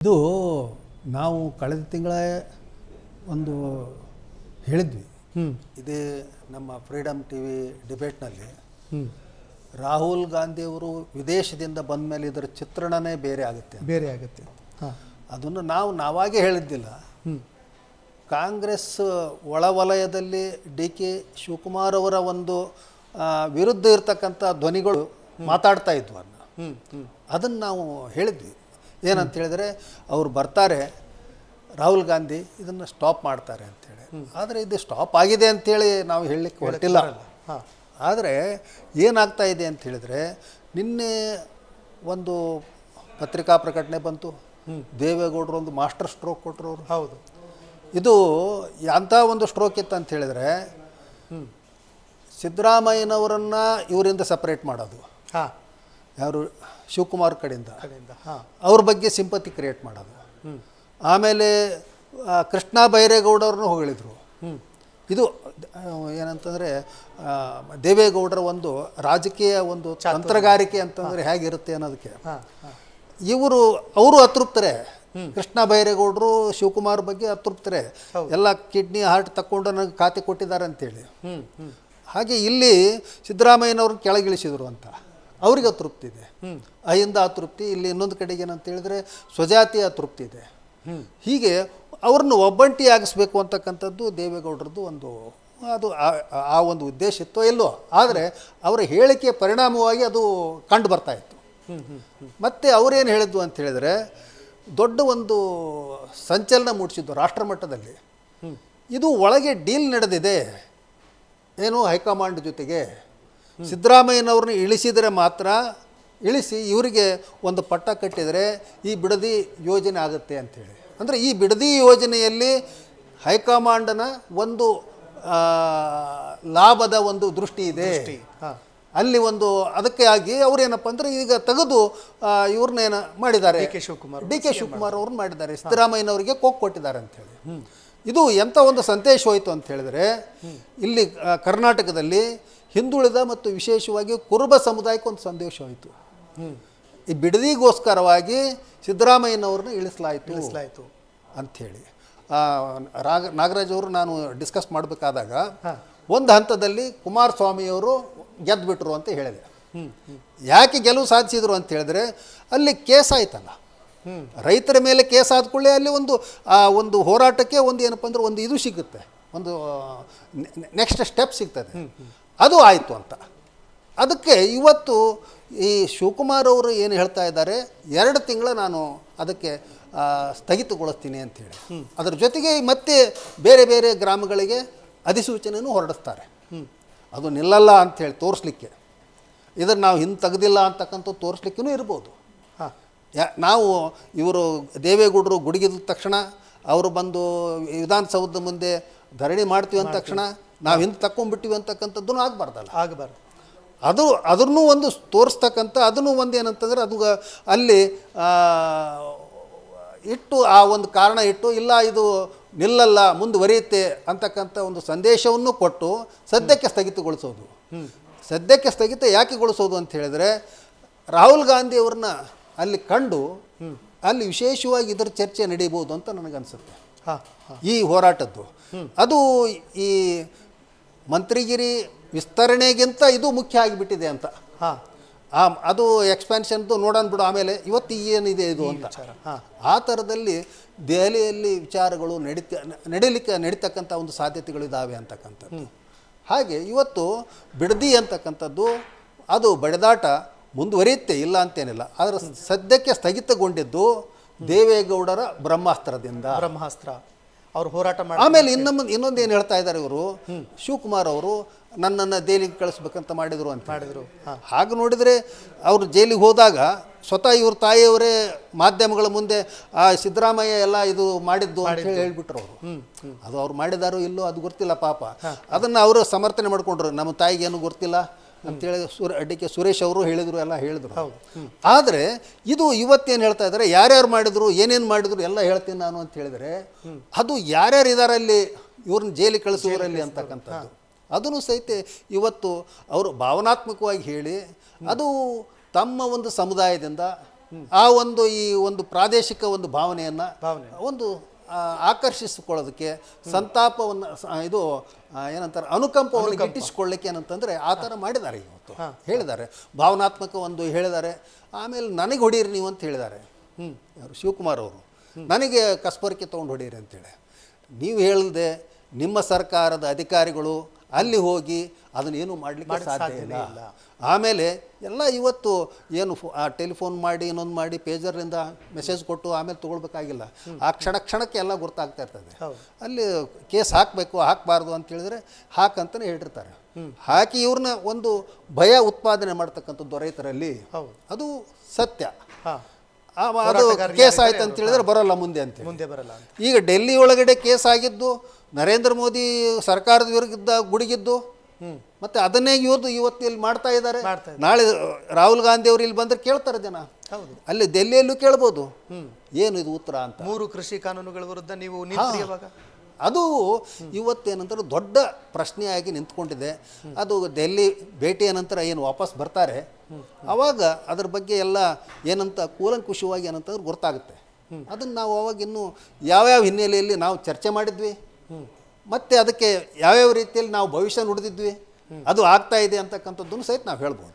ಇದು ನಾವು ಕಳೆದ ತಿಂಗಳ ಒಂದು ಹೇಳಿದ್ವಿ. ಇದೇ ನಮ್ಮ ಫ್ರೀಡಮ್ ಟಿವಿ ಡಿಬೇಟ್ನಲ್ಲಿ ರಾಹುಲ್ ಗಾಂಧಿಯವರು ವಿದೇಶದಿಂದ ಬಂದ ಮೇಲೆ ಇದರ ಚಿತ್ರಣನೇ ಬೇರೆ ಆಗುತ್ತೆ. ಅದನ್ನು ನಾವಾಗೇ ಹೇಳಿದ್ದಿಲ್ಲ. ಕಾಂಗ್ರೆಸ್ ಒಳವಲಯದಲ್ಲಿ ಡಿ ಕೆ ಶಿವಕುಮಾರ್ ಅವರ ಒಂದು ವಿರುದ್ಧ ಇರತಕ್ಕಂಥ ಧ್ವನಿಗಳು ಮಾತಾಡ್ತಾ ಇದ್ವು. ಅದನ್ನು ನಾವು ಹೇಳಿದ್ವಿ. ಏನಂತ ಹೇಳಿದರೆ ಅವ್ರು ಬರ್ತಾರೆ, ರಾಹುಲ್ ಗಾಂಧಿ ಇದನ್ನು ಸ್ಟಾಪ್ ಮಾಡ್ತಾರೆ ಅಂಥೇಳಿ. ಆದರೆ ಇದು ಸ್ಟಾಪ್ ಆಗಿದೆ ಅಂಥೇಳಿ ನಾವು ಹೇಳಲಿಕ್ಕೆ ಹೊರಟಿಲ್ಲ. ಆದರೆ ಏನಾಗ್ತಾ ಇದೆ ಅಂತ ಹೇಳಿದರೆ, ನಿನ್ನೆ ಒಂದು ಪತ್ರಿಕಾ ಪ್ರಕಟಣೆ ಬಂತು. ದೇವೇಗೌಡರು ಒಂದು ಮಾಸ್ಟರ್ ಸ್ಟ್ರೋಕ್ ಕೊಟ್ಟರು ಅವರು. ಹೌದು, ಇದು ಅಂಥ ಒಂದು ಸ್ಟ್ರೋಕ್ ಇತ್ತು ಅಂತ ಹೇಳಿದರೆ, ಸಿದ್ದರಾಮಯ್ಯನವರನ್ನು ಇವರಿಂದ ಸಪ್ರೇಟ್ ಮಾಡೋದು, ಯಾರು ಶಿವಕುಮಾರ್ ಕಡೆಯಿಂದ ಅವ್ರ ಬಗ್ಗೆ ಸಿಂಪತಿ ಕ್ರಿಯೇಟ್ ಮಾಡೋದು. ಆಮೇಲೆ ಕೃಷ್ಣ ಬೈರೇಗೌಡರನ್ನು ಹೊಗಳಿದ್ರು. ಇದು ಏನಂತಂದರೆ ದೇವೇಗೌಡರ ಒಂದು ರಾಜಕೀಯ ಒಂದು ತಂತ್ರಗಾರಿಕೆ ಅಂತಂದರೆ ಹೇಗಿರುತ್ತೆ ಅನ್ನೋದಕ್ಕೆ ಅವರು ಅತೃಪ್ತರೇ. ಕೃಷ್ಣ ಬೈರೇಗೌಡರು ಶಿವಕುಮಾರ್ ಬಗ್ಗೆ ಅತೃಪ್ತರೇ. ಎಲ್ಲ ಕಿಡ್ನಿ ಹಾರ್ಟ್ ತಕ್ಕೊಂಡು ನನಗೆ ಖಾತೆ ಕೊಟ್ಟಿದ್ದಾರೆ ಅಂತೇಳಿ. ಹಾಗೆ ಇಲ್ಲಿ ಸಿದ್ದರಾಮಯ್ಯನವ್ರನ್ನ ಕೆಳಗಿಳಿಸಿದ್ರು ಅಂತ ಅವ್ರಿಗೆ ಅತೃಪ್ತಿ ಇದೆ. ಅಹಿಂದ ಅತೃಪ್ತಿ, ಇಲ್ಲಿ ಇನ್ನೊಂದು ಕಡೆಗೆ ಏನಂತ ಹೇಳಿದ್ರೆ ಸ್ವಜಾತಿಯ ಅತೃಪ್ತಿ ಇದೆ. ಹೀಗೆ ಅವ್ರನ್ನ ಒಬ್ಬಂಟಿಯಾಗಿಸ್ಬೇಕು ಅಂತಕ್ಕಂಥದ್ದು ದೇವೇಗೌಡರದ್ದು ಅದು ಆ ಒಂದು ಉದ್ದೇಶ ಇತ್ತೋ ಇಲ್ಲೋ, ಆದರೆ ಅವರ ಹೇಳಿಕೆಯ ಪರಿಣಾಮವಾಗಿ ಅದು ಕಂಡು ಬರ್ತಾ ಇತ್ತು. ಮತ್ತು ಅವರೇನು ಹೇಳಿದ್ದು ಅಂತ ಹೇಳಿದರೆ, ದೊಡ್ಡ ಒಂದು ಸಂಚಲನ ಮೂಡಿಸಿದ್ದು ರಾಷ್ಟ್ರ ಮಟ್ಟದಲ್ಲಿ. ಇದು ಒಳಗೆ ಡೀಲ್ ನಡೆದಿದೆ ಏನು ಹೈಕಮಾಂಡ್ ಜೊತೆಗೆ. ಸಿದ್ದರಾಮಯ್ಯನವ್ರನ್ನ ಇಳಿಸಿದರೆ ಮಾತ್ರ, ಇಳಿಸಿ ಇವರಿಗೆ ಒಂದು ಪಟ್ಟ ಕಟ್ಟಿದರೆ ಈ ಬಿಡದಿ ಯೋಜನೆ ಆಗುತ್ತೆ ಅಂಥೇಳಿ. ಅಂದರೆ ಈ ಬಿಡದಿ ಯೋಜನೆಯಲ್ಲಿ ಹೈಕಮಾಂಡನ ಒಂದು ಲಾಭದ ಒಂದು ದೃಷ್ಟಿ ಇದೆ ಅಲ್ಲಿ. ಒಂದು ಅದಕ್ಕೆ ಆಗಿ ಅವ್ರೇನಪ್ಪ ಅಂದರೆ ಈಗ ತೆಗೆದು ಇವ್ರನ್ನೇನ ಮಾಡಿದ್ದಾರೆ, ಡಿ ಕೆ ಶಿವಕುಮಾರ್ ಅವ್ರನ್ನ ಮಾಡಿದ್ದಾರೆ, ಸಿದ್ದರಾಮಯ್ಯನವರಿಗೆ ಕೊಟ್ಟಿದ್ದಾರೆ ಅಂಥೇಳಿ. ಇದು ಎಂಥ ಒಂದು ಸಂದೇಶ ಹೋಯಿತು ಅಂತ ಹೇಳಿದ್ರೆ, ಇಲ್ಲಿ ಕರ್ನಾಟಕದಲ್ಲಿ ಹಿಂದುಳಿದ ಮತ್ತು ವಿಶೇಷವಾಗಿ ಕುರುಬ ಸಮುದಾಯಕ್ಕೆ ಒಂದು ಸಂದೇಶ ಹೋಯಿತು. ಈ ಬಿಡದಿಗೋಸ್ಕರವಾಗಿ ಸಿದ್ದರಾಮಯ್ಯನವ್ರನ್ನ ಇಳಿಸಲಾಯಿತು ಅಂಥೇಳಿ ನಾಗರಾಜ್ ಅವರು ನಾನು ಡಿಸ್ಕಸ್ ಮಾಡಬೇಕಾದಾಗ ಒಂದು ಹಂತದಲ್ಲಿ ಕುಮಾರಸ್ವಾಮಿಯವರು ಗೆದ್ದುಬಿಟ್ರು ಅಂತ ಹೇಳಿದೆ. ಯಾಕೆ ಗೆಲುವು ಸಾಧಿಸಿದ್ರು ಅಂತ ಹೇಳಿದ್ರೆ, ಅಲ್ಲಿ ಕೇಸ್ ಆಯ್ತಲ್ಲ, ರೈತರ ಮೇಲೆ ಕೇಸ್ ಆದ ಕೂಡಲೇ ಅಲ್ಲಿ ಒಂದು ಹೋರಾಟಕ್ಕೆ ಒಂದು ಏನಪ್ಪ ಅಂದ್ರೆ ಒಂದು ಇದು ಸಿಗುತ್ತೆ, ಒಂದು ನೆಕ್ಸ್ಟ್ ಸ್ಟೆಪ್ ಸಿಗ್ತದೆ. ಅದು ಆಯಿತು ಅಂತ. ಅದಕ್ಕೆ ಇವತ್ತು ಈ ಶಿವಕುಮಾರ್ ಅವರು ಏನು ಹೇಳ್ತಾ ಇದ್ದಾರೆ, 2 ತಿಂಗಳ ನಾನು ಅದಕ್ಕೆ ಸ್ಥಗಿತಗೊಳಿಸ್ತೀನಿ ಅಂಥೇಳಿ. ಅದರ ಜೊತೆಗೆ ಮತ್ತೆ ಬೇರೆ ಬೇರೆ ಗ್ರಾಮಗಳಿಗೆ ಅಧಿಸೂಚನೆಯನ್ನು ಹೊರಡಿಸ್ತಾರೆ. ಅದು ನಿಲ್ಲಲ್ಲ ಅಂಥೇಳಿ ತೋರಿಸ್ಲಿಕ್ಕೆ, ಇದನ್ನು ನಾವು ಹಿಂದೆ ತೆಗೆದಿಲ್ಲ ಅಂತಕ್ಕಂಥ ತೋರಿಸ್ಲಿಕ್ಕೂ ಇರ್ಬೋದು. ನಾವು ಇವರು ದೇವೇಗೌಡರು ಗುಡುಗಿದ ತಕ್ಷಣ ಅವರು ಬಂದು ವಿಧಾನಸೌಧದ ಮುಂದೆ ಧರಣಿ ಮಾಡ್ತೀವಿ ಅಂದ ತಕ್ಷಣ ನಾವು ಹಿಂದೆ ತಕ್ಕೊಂಡ್ಬಿಟ್ಟಿವಿ ಅಂತಕ್ಕಂಥದ್ದು ಆಗಬಾರ್ದು. ಅದನ್ನು ಒಂದು ತೋರಿಸ್ತಕ್ಕಂಥ, ಅದನ್ನು ಒಂದು ಏನಂತಂದರೆ ಅದು ಅಲ್ಲಿ ಇಟ್ಟು ಆ ಒಂದು ಕಾರಣ ಇಟ್ಟು, ಇಲ್ಲ ಇದು ನಿಲ್ಲಲ್ಲ ಮುಂದುವರಿಯುತ್ತೆ ಅಂತಕ್ಕಂಥ ಒಂದು ಸಂದೇಶವನ್ನು ಕೊಟ್ಟು ಸದ್ಯಕ್ಕೆ ಸ್ಥಗಿತಗೊಳಿಸೋದು. ಸದ್ಯಕ್ಕೆ ಸ್ಥಗಿತ ಯಾಕೆಗೊಳಿಸೋದು ಅಂತ ಹೇಳಿದರೆ, ರಾಹುಲ್ ಗಾಂಧಿಯವ್ರನ್ನ ಅಲ್ಲಿ ಕಂಡು ಅಲ್ಲಿ ವಿಶೇಷವಾಗಿ ಇದರ ಚರ್ಚೆ ನಡೀಬೋದು ಅಂತ ನನಗನ್ಸುತ್ತೆ. ಈ ಹೋರಾಟದ್ದು ಅದು ಈ ಮಂತ್ರಿಗಿರಿ ವಿಸ್ತರಣೆಗಿಂತ ಇದು ಮುಖ್ಯ ಆಗಿಬಿಟ್ಟಿದೆ ಅಂತ. ಅದು ಎಕ್ಸ್ಪ್ಯಾನ್ಷನ್ದು ನೋಡೋಣ ಬಿಡು, ಆಮೇಲೆ ಇವತ್ತು ಏನಿದೆ ಇದು ಅಂತ. ಆ ಥರದಲ್ಲಿ ದೆಹಲಿಯಲ್ಲಿ ವಿಚಾರಗಳು ನಡೀತಕ್ಕಂಥ ಒಂದು ಸಾಧ್ಯತೆಗಳಿದ್ದಾವೆ ಅಂತಕ್ಕಂಥದ್ದು. ಹಾಗೆ ಇವತ್ತು ಬಿಡದಿ ಅಂತಕ್ಕಂಥದ್ದು ಅದು ಬಡಿದಾಟ ಮುಂದುವರಿಯುತ್ತೆ, ಇಲ್ಲ ಅಂತೇನಿಲ್ಲ. ಆದರೆ ಸದ್ಯಕ್ಕೆ ಸ್ಥಗಿತಗೊಂಡಿದ್ದು ದೇವೇಗೌಡರ ಬ್ರಹ್ಮಾಸ್ತ್ರ ಅವರು ಹೋರಾಟ ಮಾಡಿ. ಆಮೇಲೆ ಇನ್ನೊಂದು ಏನು ಹೇಳ್ತಾ ಇದ್ದಾರೆ ಇವರು, ಶಿವಕುಮಾರ್ ಅವರು ನನ್ನನ್ನು ಜೈಲಿಗೆ ಕಳಿಸ್ಬೇಕಂತ ಮಾಡಿದರು. ಹಾಗೆ ನೋಡಿದರೆ ಅವರು ಜೈಲಿಗೆ ಹೋದಾಗ ಸ್ವತಃ ಇವ್ರ ತಾಯಿಯವರೇ ಮಾಧ್ಯಮಗಳ ಮುಂದೆ ಸಿದ್ದರಾಮಯ್ಯ ಎಲ್ಲ ಇದು ಮಾಡಿದ್ದು ಅಂತ ಹೇಳ್ಬಿಟ್ರು ಅವರು. ಅದು ಅವ್ರು ಮಾಡಿದಾರೋ ಇಲ್ಲೋ ಅದು ಗೊತ್ತಿಲ್ಲ ಪಾಪ. ಅದನ್ನು ಅವರು ಸಮರ್ಥನೆ ಮಾಡಿಕೊಂಡ್ರು, ನಮ್ಮ ತಾಯಿಗೇನು ಗೊತ್ತಿಲ್ಲ ಅಂತೇಳಿ ಡಿ ಕೆ ಸುರೇಶ್ ಅವರು ಹೇಳಿದರು, ಎಲ್ಲ ಹೇಳಿದರು. ಆದರೆ ಇದು ಇವತ್ತೇನು ಹೇಳ್ತಾ ಇದ್ದಾರೆ, ಯಾರ್ಯಾರು ಮಾಡಿದ್ರು ಏನೇನು ಮಾಡಿದ್ರು ಎಲ್ಲ ಹೇಳ್ತೀನಿ ನಾನು ಅಂತ ಹೇಳಿದರೆ, ಅದು ಯಾರ್ಯಾರು ಇದ್ದಾರೆ ಅಲ್ಲಿ ಇವ್ರನ್ನ ಜೈಲಿಗೆ ಕಳಿಸುವವರಲ್ಲಿ ಅಂತಕ್ಕಂಥದ್ದು ಅದನ್ನು ಸಹಿತ ಇವತ್ತು ಅವರು ಭಾವನಾತ್ಮಕವಾಗಿ ಹೇಳಿ, ಅದು ತಮ್ಮ ಒಂದು ಸಮುದಾಯದಿಂದ ಆ ಒಂದು ಈ ಒಂದು ಪ್ರಾದೇಶಿಕ ಒಂದು ಭಾವನೆಯನ್ನು ಒಂದು ಆಕರ್ಷಿಸಿಕೊಳ್ಳೋದಕ್ಕೆ ಸಂತಾಪವನ್ನು ಇದು ಏನಂತಾರೆ ಅನುಕಂಪವನ್ನು ಗಿಟ್ಟಿಸಿಕೊಳ್ಳಿಕ್ಕೆ ಏನಂತಂದರೆ ಆ ಥರ ಮಾಡಿದ್ದಾರೆ ಇವತ್ತು ಹೇಳಿದ್ದಾರೆ. ಭಾವನಾತ್ಮಕ ಒಂದು ಹೇಳಿದ್ದಾರೆ. ಆಮೇಲೆ ನನಗೆ ಹೊಡೀರಿ ನೀವು ಅಂತ ಹೇಳಿದ್ದಾರೆ ಯಾರು ಶಿವಕುಮಾರ್ ಅವರು. ನನಗೆ ಕಸ್ಬರ್ಕೆ ತೊಗೊಂಡು ಹೊಡೀರಿ ಅಂತೇಳಿ ನೀವು ಹೇಳಿದೆ. ನಿಮ್ಮ ಸರ್ಕಾರದ ಅಧಿಕಾರಿಗಳು ಅಲ್ಲಿ ಹೋಗಿ ಅದನ್ನೇನು ಮಾಡಲಿಕ್ಕೆ ಸಾಧ್ಯ ಇಲ್ಲ. ಆಮೇಲೆ ಎಲ್ಲ ಇವತ್ತು ಏನು ಟೆಲಿಫೋನ್ ಮಾಡಿ ಇನ್ನೊಂದು ಮಾಡಿ ಪೇಜರಿಂದ ಮೆಸೇಜ್ ಕೊಟ್ಟು ಆಮೇಲೆ ತೊಗೊಳ್ಬೇಕಾಗಿಲ್ಲ. ಆ ಕ್ಷಣಕ್ಕೆ ಎಲ್ಲ ಗೊತ್ತಾಗ್ತಾ ಇರ್ತದೆ. ಅಲ್ಲಿ ಕೇಸ್ ಹಾಕಬೇಕು ಹಾಕಬಾರ್ದು ಅಂತ ಹೇಳಿದ್ರೆ ಹಾಕಂತಲೇ ಹೇಳಿರ್ತಾರೆ. ಹಾಕಿ ಇವ್ರನ್ನ ಒಂದು ಭಯ ಉತ್ಪಾದನೆ ಮಾಡ್ತಕ್ಕಂಥದ್ದು ರೈತರಲ್ಲಿ, ಅದು ಸತ್ಯ. ಅದು ಕೇಸ್ ಆಯ್ತು ಅಂತ ಹೇಳಿದ್ರೆ ಬರೋಲ್ಲ ಮುಂದೆ ಬರಲ್ಲ. ಈಗ ಡೆಲ್ಲಿ ಒಳಗಡೆ ಕೇಸ್ ಆಗಿದ್ದು ನರೇಂದ್ರ ಮೋದಿ ಸರ್ಕಾರದ ವಿರುದ್ಧ ಗುಡುಗಿದ್ದು ಮತ್ತೆ ಅದನ್ನೇ ಇವತ್ತು ಇಲ್ಲಿ ಮಾಡ್ತಾ ಇದ್ದಾರೆ. ನಾಳೆ ರಾಹುಲ್ ಗಾಂಧಿ ಅವರು ಇಲ್ಲಿ ಬಂದ್ರೆ ಕೇಳ್ತಾರೆ ಜನ. ಅಲ್ಲಿ ಡೆಲ್ಲಿಯಲ್ಲೂ ಕೇಳ್ಬೋದು ಏನು ಇದು ಉತ್ತರ ಅಂತ. 3 ಕೃಷಿ ಕಾನೂನುಗಳ ವಿರುದ್ಧ ನೀವು ಅದು ಇವತ್ತೇನಂತಾರೆ ದೊಡ್ಡ ಪ್ರಶ್ನೆಯಾಗಿ ನಿಂತ್ಕೊಂಡಿದೆ. ಅದು ಡೆಲ್ಲಿ ಭೇಟಿಯ ನಂತರ ಏನು ವಾಪಸ್ ಬರ್ತಾರೆ ಆವಾಗ ಅದ್ರ ಬಗ್ಗೆ ಎಲ್ಲ ಏನಂತ ಕೂಲಂಕುಷವಾಗಿ ಏನಂತಂದ್ರೆ ಗೊತ್ತಾಗುತ್ತೆ. ಅದನ್ನು ನಾವು ಅವಾಗ ಇನ್ನೂ ಯಾವ್ಯಾವ ಹಿನ್ನೆಲೆಯಲ್ಲಿ ನಾವು ಚರ್ಚೆ ಮಾಡಿದ್ವಿ ಮತ್ತು ಅದಕ್ಕೆ ಯಾವ್ಯಾವ ರೀತಿಯಲ್ಲಿ ನಾವು ಭವಿಷ್ಯ ನುಡಿದಿದ್ವಿ ಅದು ಆಗ್ತಾ ಇದೆ ಅಂತಕ್ಕಂಥದ್ದನ್ನು ಸಹಿತ ನಾವು ಹೇಳ್ಬೋದು.